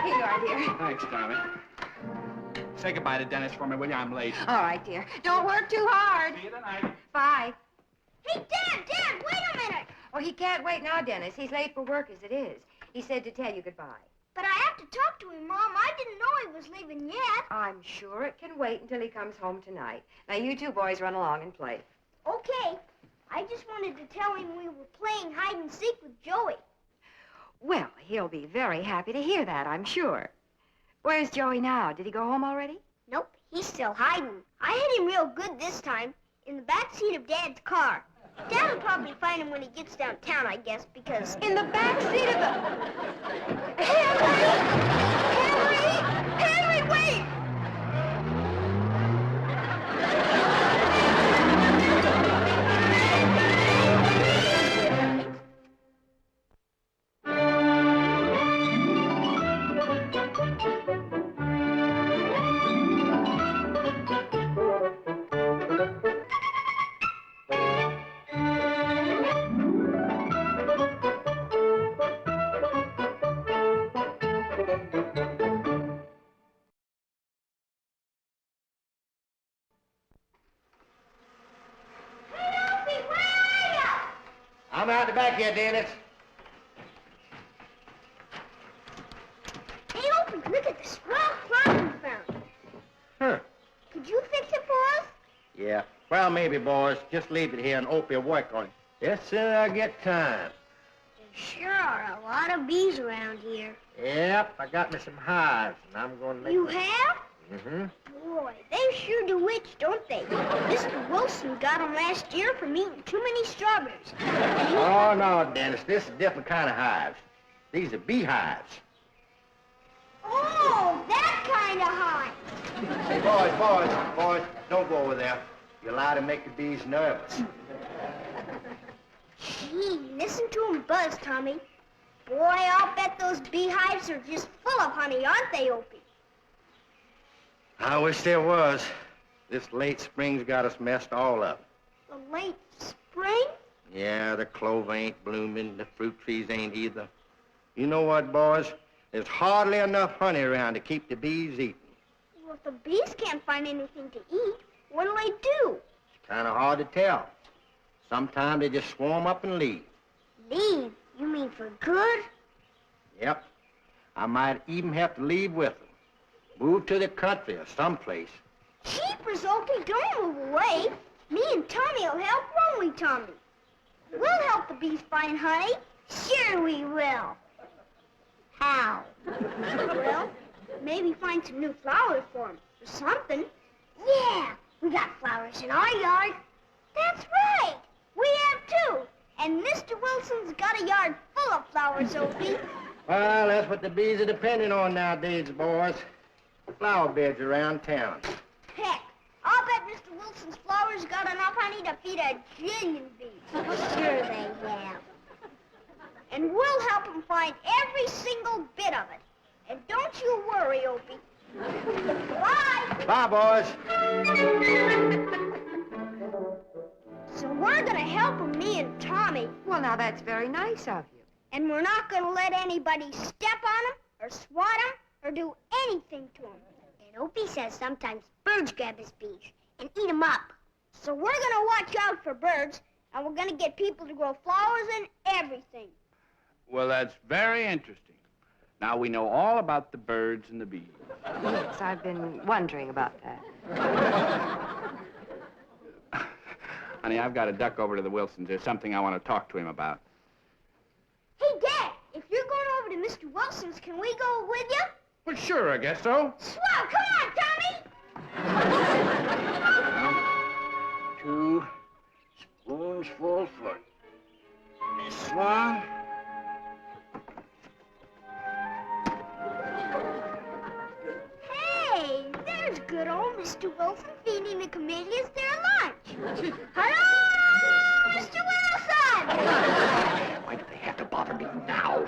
Here you are, dear. Thanks, Tommy. Say goodbye to Dennis for me, will you? I'm late. All right, dear. Don't work too hard. See you tonight. Bye. Hey, Dad, wait a minute. Oh, he can't wait now, Dennis. He's late for work as it is. He said to tell you goodbye. But I have to talk to him, Mom. I didn't know he was leaving yet. I'm sure it can wait until he comes home tonight. Now, you two boys run along and play. Okay. I just wanted to tell him we were playing hide and seek with Joey. Well, he'll be very happy to hear that, I'm sure. Where's Joey now? Did he go home already? Nope, he's still hiding. I hid him real good this time, in the back seat of Dad's car. Dad will probably find him when he gets downtown, I guess, because... In the back seat of the... Henry, wait! I'm out the back here, Dennis. Hey, Opie, look at this rock cloud we found. Huh. Could you fix it for us? Yeah. Well, maybe, boys. Just leave it here and Opie will work on it. Yes, sir, I get time. There sure are a lot of bees around here. Yep, I got me some hives, and I'm going to make... You have? Mm-hmm. Boy, they sure do witch, don't they? Mr. Wilson got them last year from eating too many strawberries. Oh, no, Dennis. This is a different kind of hives. These are beehives. Oh, that kind of hive. Hey, boys, don't go over there. You're allowed to make the bees nervous. Gee, listen to them buzz, Tommy. Boy, I'll bet those beehives are just full of honey, aren't they, Opie? I wish there was. This late spring's got us messed all up. The late spring? Yeah, the clover ain't blooming, the fruit trees ain't either. You know what, boys? There's hardly enough honey around to keep the bees eating. Well, if the bees can't find anything to eat, what'll they do? It's kind of hard to tell. Sometimes they just swarm up and leave. Leave? You mean for good? Yep. I might even have to leave with them. Move to the country or someplace. Jeepers, Opie, don't move away. Me and Tommy will help, won't we, Tommy? We'll help the bees find honey. Sure we will. How? Well, maybe find some new flowers for them, or something. Yeah, we got flowers in our yard. That's right. We have too. And Mr. Wilson's got a yard full of flowers, Opie. Well, that's what the bees are depending on nowadays, boys. Flower beds around town. Heck, I'll bet Mr. Wilson's flowers got enough honey to feed a jillion bees. Sure they have. And we'll help them find every single bit of it. And don't you worry, Opie. Bye. Bye, boys. So we're going to help them, me and Tommy. Well, now, that's very nice of you. And we're not going to let anybody step on them or swat them or do anything to them. And Opie says sometimes birds grab his bees and eat them up. So we're going to watch out for birds, and we're going to get people to grow flowers and everything. Well, that's very interesting. Now we know all about the birds and the bees. Yes, I've been wondering about that. Honey, I've got to duck over to the Wilsons. There's something I want to talk to him about. Hey, Dad, if you're going over to Mr. Wilson's, can we go with you? Well, sure, I guess so. Swell, come on, Tommy! 2 spoonsful for this one. Hey, there's good old Mr. Wilson feeding the camellias their lunch. Hello, Mr. Wilson! Why do they have to bother me now?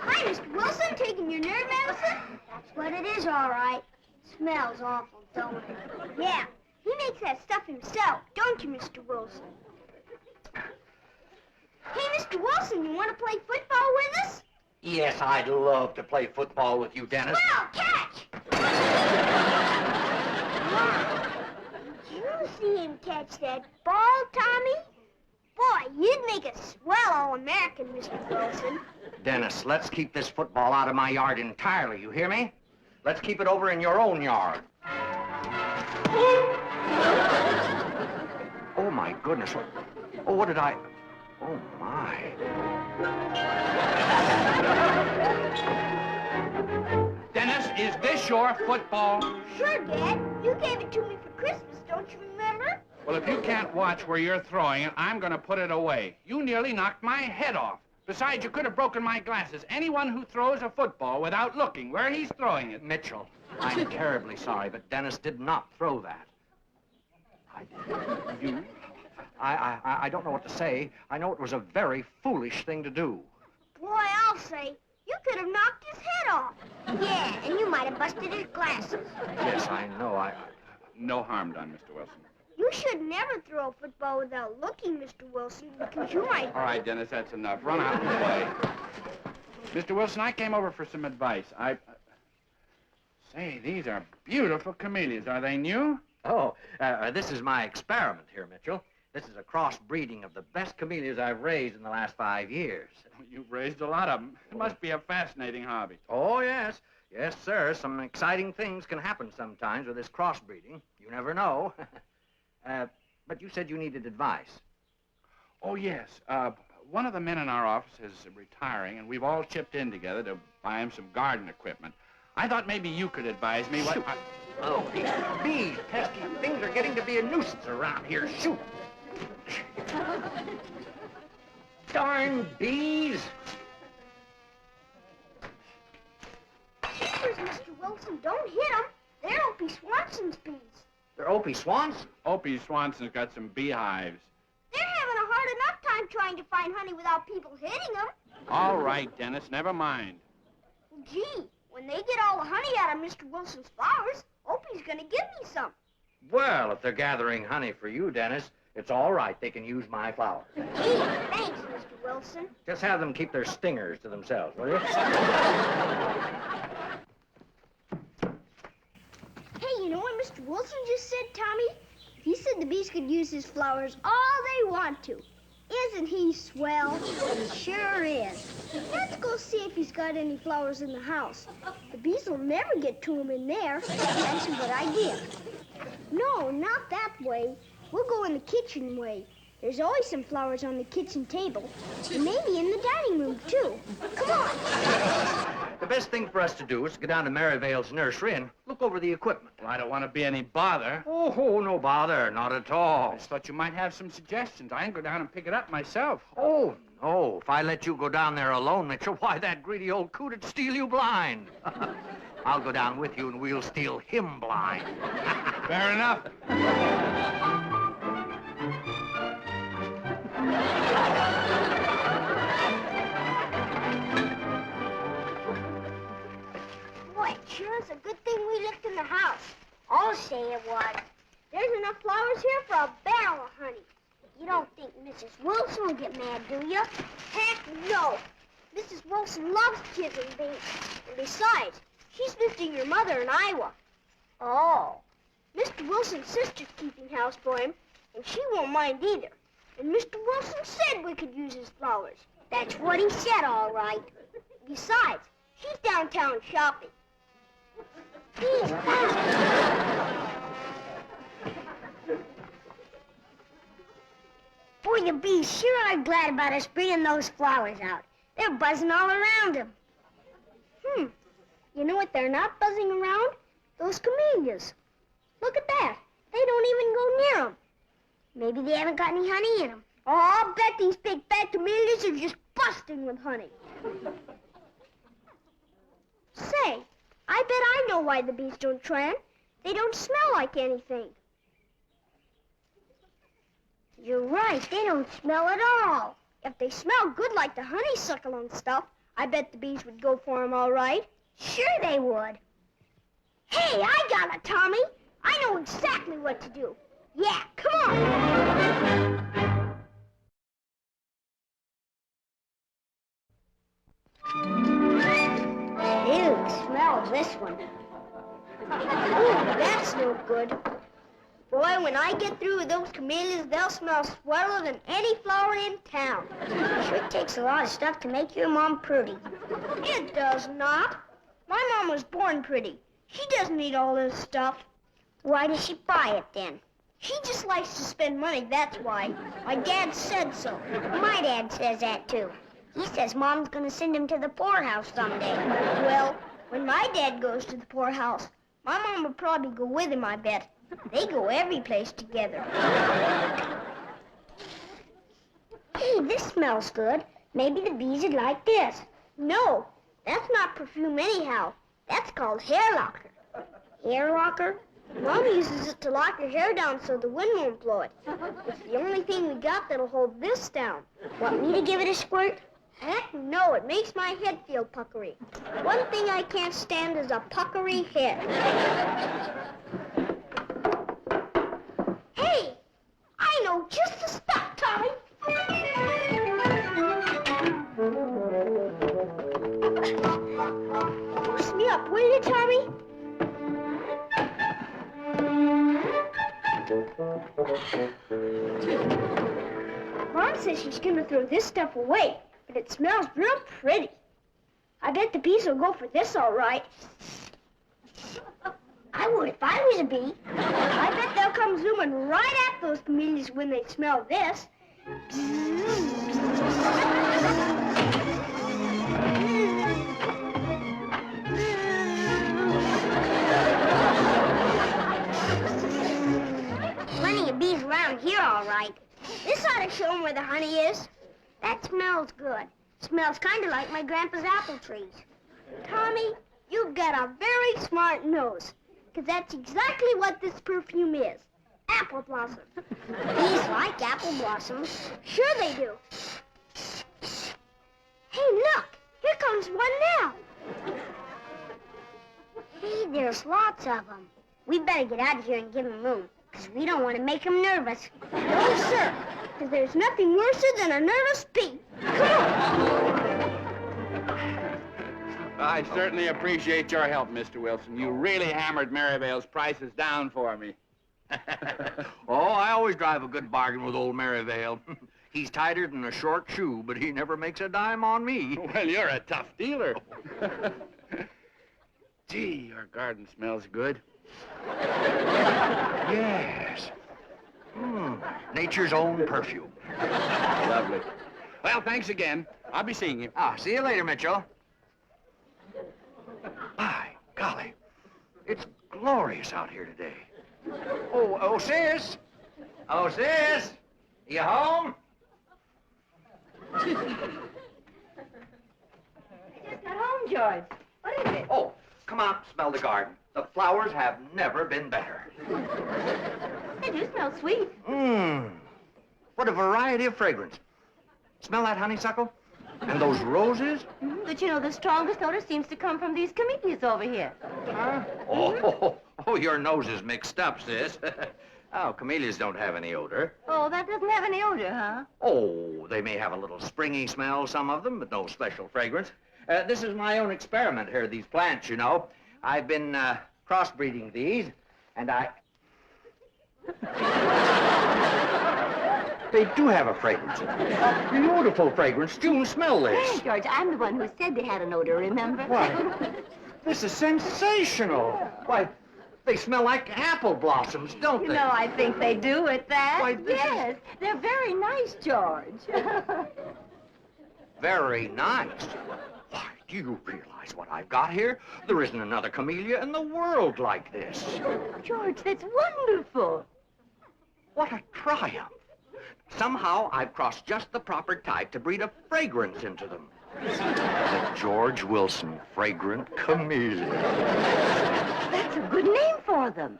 Hi, Mr. Wilson, taking your nerve medicine? That's what it is, all right. Smells awful, don't it? Yeah, he makes that stuff himself, don't you, Mr. Wilson? Hey, Mr. Wilson, you want to play football with us? Yes, I'd love to play football with you, Dennis. Well, catch! Wow. Did you see him catch that ball, Tommy? Boy, you'd make a swell All-American, Mr. Wilson. Dennis, let's keep this football out of my yard entirely, you hear me? Let's keep it over in your own yard. Oh, my goodness. Oh, what did I... Oh, my. Dennis, is this your football? Sure, Dad. You gave it to me for Christmas, don't you remember? Well, if you can't watch where you're throwing it, I'm going to put it away. You nearly knocked my head off. Besides, you could have broken my glasses. Anyone who throws a football without looking where he's throwing it... Mitchell, I'm terribly sorry, but Dennis did not throw that. You? I don't know what to say. I know it was a very foolish thing to do. Boy, I'll say, you could have knocked his head off. Yeah, and you might have busted his glasses. Yes, I know. No harm done, Mr. Wilson. You should never throw a football without looking, Mr. Wilson, because you might... All right, Dennis, that's enough. Run out and play. Mr. Wilson, I came over for some advice. Say, these are beautiful camellias. Are they new? Oh, this is my experiment here, Mitchell. This is a cross-breeding of the best camellias I've raised in the last 5 years. You've raised a lot of them. It must be a fascinating hobby. Oh, yes. Yes, sir. Some exciting things can happen sometimes with this crossbreeding. You never know. But you said you needed advice. Oh, yes. One of the men in our office is retiring, and we've all chipped in together to buy him some garden equipment. I thought maybe you could advise me what... Shoot. Oh, these bees, pesky things are getting to be a nuisance around here. Shoot. Darn bees. Jeepers, Mr. Wilson, don't hit them. They're Opie Swanson's bees. They're Opie Swanson. Opie Swanson's got some beehives. They're having a hard enough time trying to find honey without people hitting them. All right, Dennis, never mind. Gee, when they get all the honey out of Mr. Wilson's flowers, Opie's gonna give me some. Well, if they're gathering honey for you, Dennis, it's all right. They can use my flower. Gee, thanks, Mr. Wilson. Just have them keep their stingers to themselves, will you? Hey, you know what Mr. Wilson just said, Tommy? He said the bees could use his flowers all they want to. Isn't he swell? He sure is. Let's go see if he's got any flowers in the house. The bees will never get to him in there. That's a good idea. No, not that way. We'll go in the kitchen way. There's always some flowers on the kitchen table. And maybe in the dining room, too. Come on. The best thing for us to do is to go down to Maryvale's nursery and look over the equipment. Well, I don't want to be any bother. Oh, no bother. Not at all. I just thought you might have some suggestions. I can go down and pick it up myself. Oh, no. If I let you go down there alone, Mitchell, why, that greedy old coot'd steal you blind. I'll go down with you and we'll steal him blind. Fair enough. Boy, it sure is a good thing we looked in the house. I'll say it was. There's enough flowers here for a barrel of honey. You don't think Mrs. Wilson will get mad, do you? Heck no. Mrs. Wilson loves kids and bees. And besides, she's visiting your mother in Iowa. Oh. Mr. Wilson's sister's keeping house for him, and she won't mind either. And Mr. Wilson said we could use his flowers. That's what he said, all right. Besides, she's downtown shopping. These Boy, the bees sure are glad about us bringing those flowers out. They're buzzing all around them. You know what they're not buzzing around? Those camellias. Look at that. They don't even go near them. Maybe they haven't got any honey in them. Oh, I'll bet these big fat camellias are just busting with honey. Say, I bet I know why the bees don't try 'em. They don't smell like anything. You're right, they don't smell at all. If they smell good like the honeysuckle and stuff, I bet the bees would go for 'em all right. Sure they would. Hey, I got it, Tommy. I know exactly what to do. Yeah, come on. Oh, this one. Ooh, that's no good. Boy, when I get through with those camellias, they'll smell sweller than any flower in town. Sure takes a lot of stuff to make your mom pretty. It does not. My mom was born pretty. She doesn't need all this stuff. Why does she buy it then? She just likes to spend money, that's why. My dad said so. My dad says that, too. He says Mom's gonna send him to the poorhouse someday. Well, when my dad goes to the poorhouse, my mom will probably go with him, I bet. They go every place together. Hey, this smells good. Maybe the bees would like this. No, that's not perfume anyhow. That's called hair locker. Hair locker? Mom uses it to lock her hair down so the wind won't blow it. It's the only thing we got that'll hold this down. Want me to give it a squirt? Heck no, it makes my head feel puckery. One thing I can't stand is a puckery head. Hey, I know just the stuff, Tommy. Boost me up, will you, Tommy? Mom says she's gonna throw this stuff away, but it smells real pretty. I bet the bees will go for this all right. I would if I was a bee. I bet they'll come zooming right at those camellias when they smell this. Plenty of bees around here, all right. This ought to show them where the honey is. That smells good. Smells kind of like my grandpa's apple trees. Tommy, you've got a very smart nose, because that's exactly what this perfume is. Apple blossom. Bees like apple blossoms. Sure they do. Hey, look. Here comes one now. Hey, there's lots of them. We better get out of here and give them room, because we don't want to make them nervous. No, sir, because there's nothing worse than a nervous bee. Come on. I certainly appreciate your help, Mr. Wilson. You really hammered Merivale's prices down for me. Oh, I always drive a good bargain with old Merivale. He's tighter than a short shoe, but he never makes a dime on me. Well, you're a tough dealer. Gee, your garden smells good. Yes. Nature's own perfume. Lovely. Well, thanks again. I'll be seeing you. See you later, Mitchell. By golly, it's glorious out here today. Oh, sis. Oh, sis. You home? I just got home, George. What is it? Oh, come out and smell the garden. The flowers have never been better. They do smell sweet. What a variety of fragrance. Smell that honeysuckle? And those roses? But you know, the strongest odor seems to come from these camellias over here. Huh? Oh, your nose is mixed up, sis. Oh, camellias don't have any odor. Oh, that doesn't have any odor, huh? Oh, they may have a little springy smell, some of them, but no special fragrance. This is my own experiment here, these plants, you know. I've been crossbreeding these, and They do have a fragrance. A beautiful fragrance. June, smell this. George, I'm the one who said they had an odor, remember? Why, this is sensational. Why, they smell like apple blossoms, don't they? You know, I think they do at that. Why, this yes, they're very nice, George. Very nice. Why, do you realize what I've got here? There isn't another camellia in the world like this. George, that's wonderful. What a triumph. Somehow I've crossed just the proper type to breed a fragrance into them. The George Wilson Fragrant Camellia. That's a good name for them.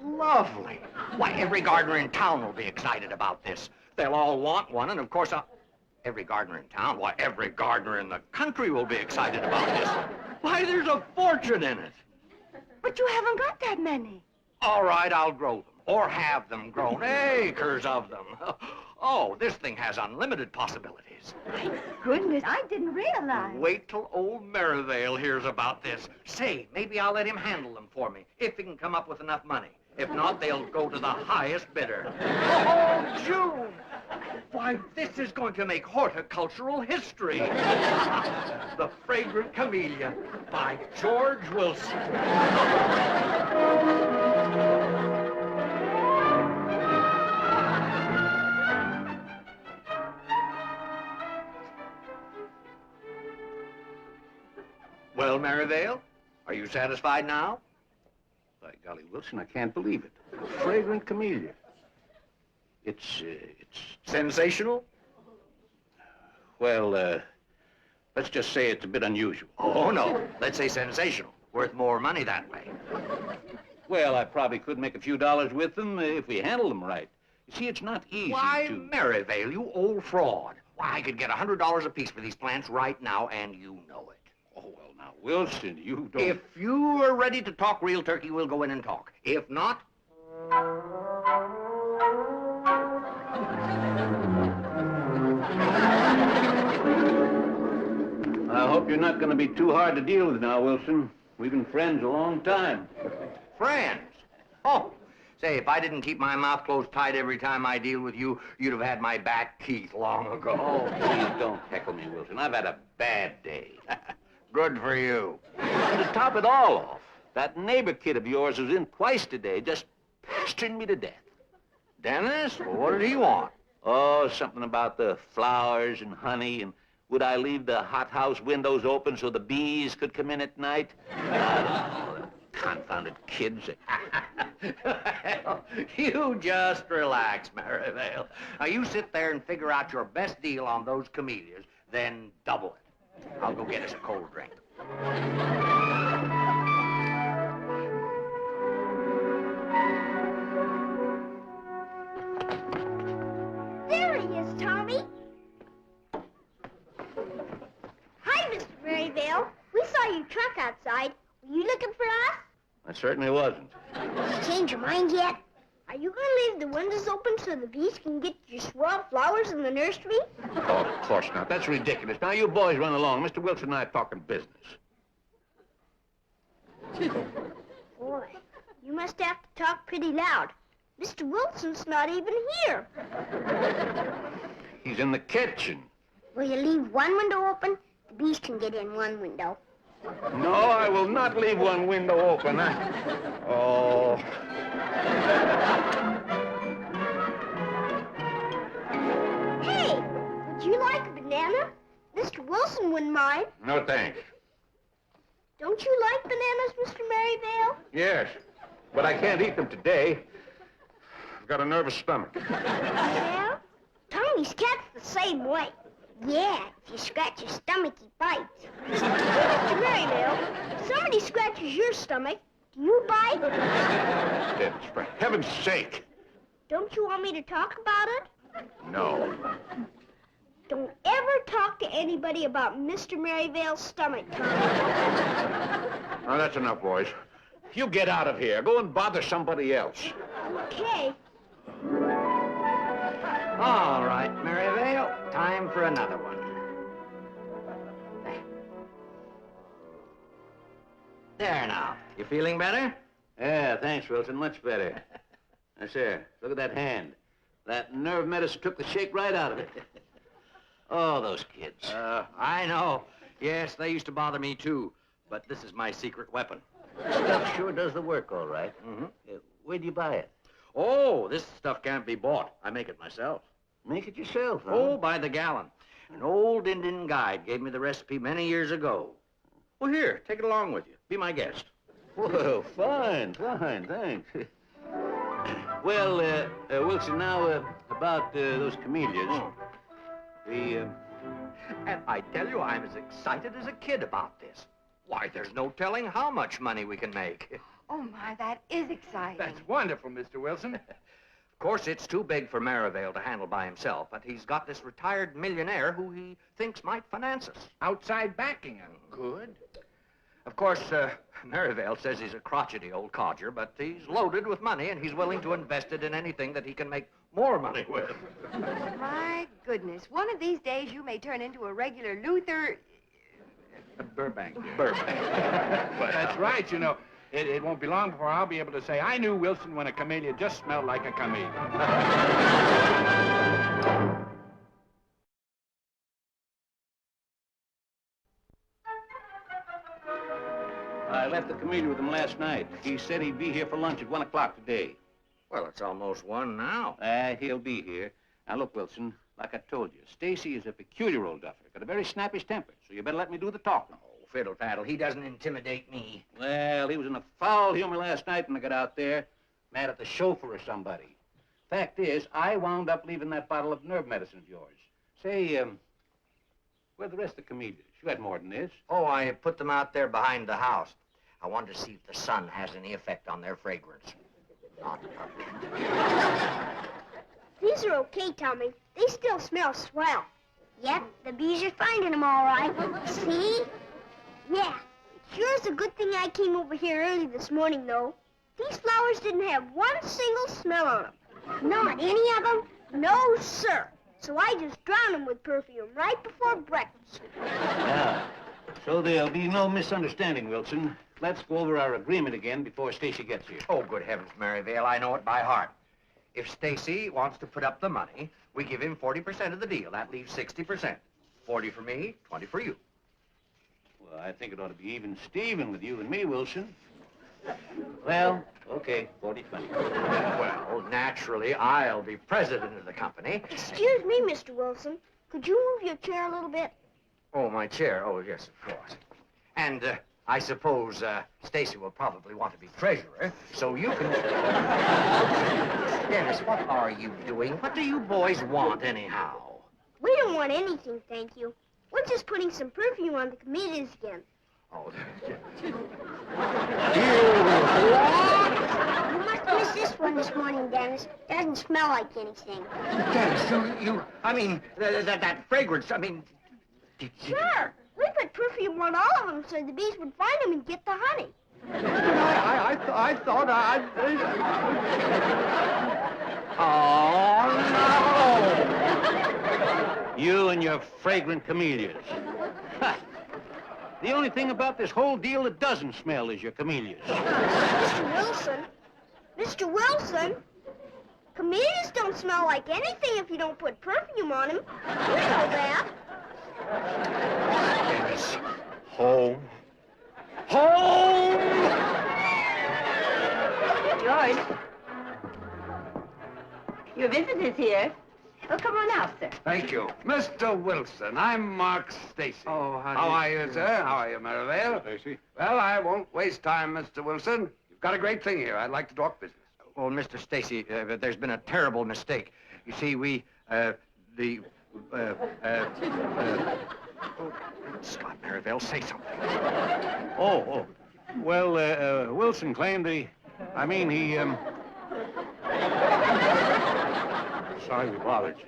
Lovely. Why, every gardener in town will be excited about this. They'll all want one, and of course, every gardener in town, why, every gardener in the country will be excited about this. Why, there's a fortune in it. But you haven't got that many. All right, I'll grow them, or have them grown, acres of them. Oh, this thing has unlimited possibilities. Goodness, I didn't realize. Wait till old Merivale hears about this. Say, maybe I'll let him handle them for me, if he can come up with enough money. If not, they'll go to the highest bidder. Oh, June! Why, this is going to make horticultural history. The Fragrant Camellia by George Wilson. Well, Merivale, are you satisfied now? By golly, Wilson, I can't believe it. Fragrant Camellia. It's Sensational? well, let's just say it's a bit unusual. Oh, no. Let's say sensational. Worth more money that way. Well, I probably could make a few dollars with them if we handle them right. You see, it's not easy Why, to... Merivale, you old fraud. Why, I could get $100 apiece for these plants right now, and you know it. Oh, well, now, Wilson, you don't... If you are ready to talk real turkey, we'll go in and talk. If not... I hope you're not going to be too hard to deal with now, Wilson. We've been friends a long time. Friends? Oh, say, if I didn't keep my mouth closed tight every time I deal with you, you'd have had my back teeth long ago. Oh, please don't heckle me, Wilson. I've had a bad day. Good for you. And to top it all off, that neighbor kid of yours was in twice today, just pestering me to death. Dennis? Well, what did he want? Oh, something about the flowers and honey, and would I leave the hothouse windows open so the bees could come in at night? Confounded kids. Well, you just relax, Merivale. Now, you sit there and figure out your best deal on those camellias, then double it. I'll go get us a cold drink. There he is, Tommy. Hi, Mr. Merivale. We saw your truck outside. Were you looking for us? I certainly wasn't. Did you change your mind yet? Are you going to leave the windows open so the bees can get your swell flowers in the nursery? Oh, of course not. That's ridiculous. Now, you boys run along. Mr. Wilson and I are talking business. Boy, you must have to talk pretty loud. Mr. Wilson's not even here. He's in the kitchen. Will you leave one window open? The bees can get in one window. No, I will not leave one window open. Oh. Hey, would you like a banana? Mr. Wilson wouldn't mind. No, thanks. Don't you like bananas, Mr. Merivale? Yes, but I can't eat them today. I've got a nervous stomach. Yeah? Tommy's cat's the same way. Yeah, if you scratch his stomach, he bites. Mr. Merivale, if somebody scratches your stomach, do you bite? Dennis, for heaven's sake. Don't you want me to talk about it? No. Don't ever talk to anybody about Mr. Merivale's stomach, Tommy. Now, that's enough, boys. You get out of here. Go and bother somebody else. Okay. All right, Merivale, time for another one. There now. You feeling better? Yeah, thanks, Wilson. Much better. Now, sir, look at that hand. That nerve medicine took the shake right out of it. Oh, those kids. I know. Yes, they used to bother me, too. But this is my secret weapon. Stuff sure does the work, all right. Mm-hmm. Where'd you buy it? Oh, this stuff can't be bought. I make it myself. Make it yourself, huh? Oh, by the gallon. An old Indian guide gave me the recipe many years ago. Well, here, take it along with you. Be my guest. Well, fine, thanks. Well, Wilson, now, about those camellias. And I tell you, I'm as excited as a kid about this. Why, there's no telling how much money we can make. Oh, my, that is exciting. That's wonderful, Mr. Wilson. Of course, it's too big for Merivale to handle by himself, but he's got this retired millionaire who he thinks might finance us. Outside backing him. Good. Of course, Merivale says he's a crotchety old codger, but he's loaded with money, and he's willing to invest it in anything that he can make more money with. My goodness, one of these days you may turn into a regular Luther... Burbank. Burbank. That's right, you know. It won't be long before I'll be able to say, I knew Wilson when a camellia just smelled like a camellia. I left the camellia with him last night. He said he'd be here for lunch at 1 o'clock today. Well, it's almost 1 now. He'll be here. Now, look, Wilson, like I told you, Stacy is a peculiar old duffer. Got a very snappish temper, so you better let me do the talking. Oh, fiddle-faddle. He doesn't intimidate me. Well, he was in a foul humor last night when I got out there, mad at the chauffeur or somebody. Fact is, I wound up leaving that bottle of nerve medicine of yours. Say, where're the rest of the camellias? You had more than this. Oh, I put them out there behind the house. I wanted to see if the sun has any effect on their fragrance. Not much. These are okay, Tommy. They still smell swell. Yep, the bees are finding them all right. See? Yeah. It sure is a good thing I came over here early this morning, though. These flowers didn't have one single smell on them. Not any of them? No, sir. So I just drowned them with perfume right before breakfast. Yeah. So there'll be no misunderstanding, Wilson. Let's go over our agreement again before Stacy gets here. Oh, good heavens, Maryvale, I know it by heart. If Stacy wants to put up the money, we give him 40% of the deal. That leaves 60%. 40 for me, 20 for you. Well, I think it ought to be even Steven with you and me, Wilson. Well, okay, 40-20. Well, naturally, I'll be president of the company. Excuse me, Mr. Wilson. Could you move your chair a little bit? Oh, my chair. Oh, yes, of course. And, I suppose, Stacy will probably want to be treasurer, so you can... Dennis, what are you doing? What do you boys want, anyhow? We don't want anything, thank you. We're just putting some perfume on the camellias again. Oh, You must miss this one this morning, Dennis. Doesn't smell like anything. Dennis, I mean, that fragrance, I mean... Sure. We put perfume on all of them so the bees would find them and get the honey. I thought I'd... Oh, no! You and your fragrant camellias. Ha. The only thing about this whole deal that doesn't smell is your camellias. Mr. Wilson? Mr. Wilson? Camellias don't smell like anything if you don't put perfume on them. You know that. Dennis, home. Home! George. Your visitor's here. Oh, come on out, sir. Thank you. Mr. Wilson, I'm Mark Stacy. Oh, how are you, sir? How are you, Merivale? Stacy. Well, I won't waste time, Mr. Wilson. You've got a great thing here. I'd like to talk business. Well, Mr. Stacy, there's been a terrible mistake. You see, Scott Merivale, say something. Oh. Well, Wilson claimed he... Sorry we bothered you.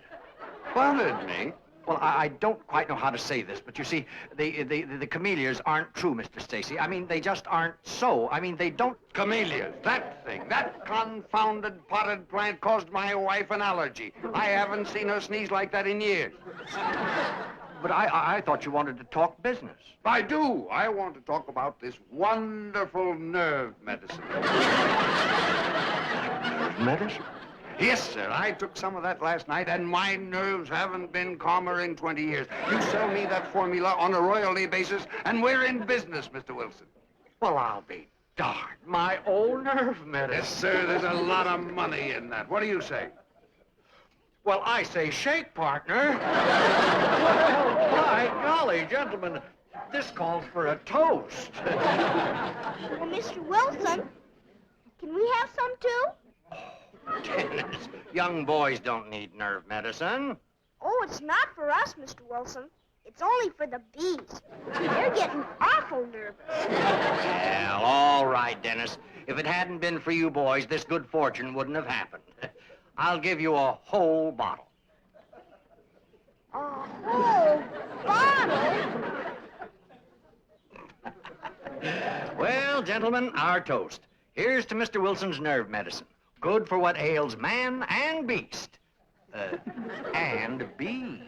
Bothered me? Well, I don't quite know how to say this, but you see, the camellias aren't true, Mr. Stacy. I mean, they just aren't so. I mean, they don't... Camellias, that thing, that confounded potted plant caused my wife an allergy. I haven't seen her sneeze like that in years. But I thought you wanted to talk business. I do. I want to talk about this wonderful nerve medicine. Medicine? Yes, sir. I took some of that last night, and my nerves haven't been calmer in 20 years. You sell me that formula on a royalty basis, and we're in business, Mr. Wilson. Well, I'll be darned. My old nerve medicine. Yes, sir. There's a lot of money in that. What do you say? Well, I say shake, partner. Well, by golly, gentlemen, this calls for a toast. Well, Mr. Wilson, can we have some too? Dennis, young boys don't need nerve medicine. Oh, it's not for us, Mr. Wilson. It's only for the bees. They're getting awful nervous. Well, all right, Dennis. If it hadn't been for you boys, this good fortune wouldn't have happened. I'll give you a whole bottle. A whole bottle? Well, gentlemen, our toast. Here's to Mr. Wilson's nerve medicine. Good for what ails man and beast. And bees.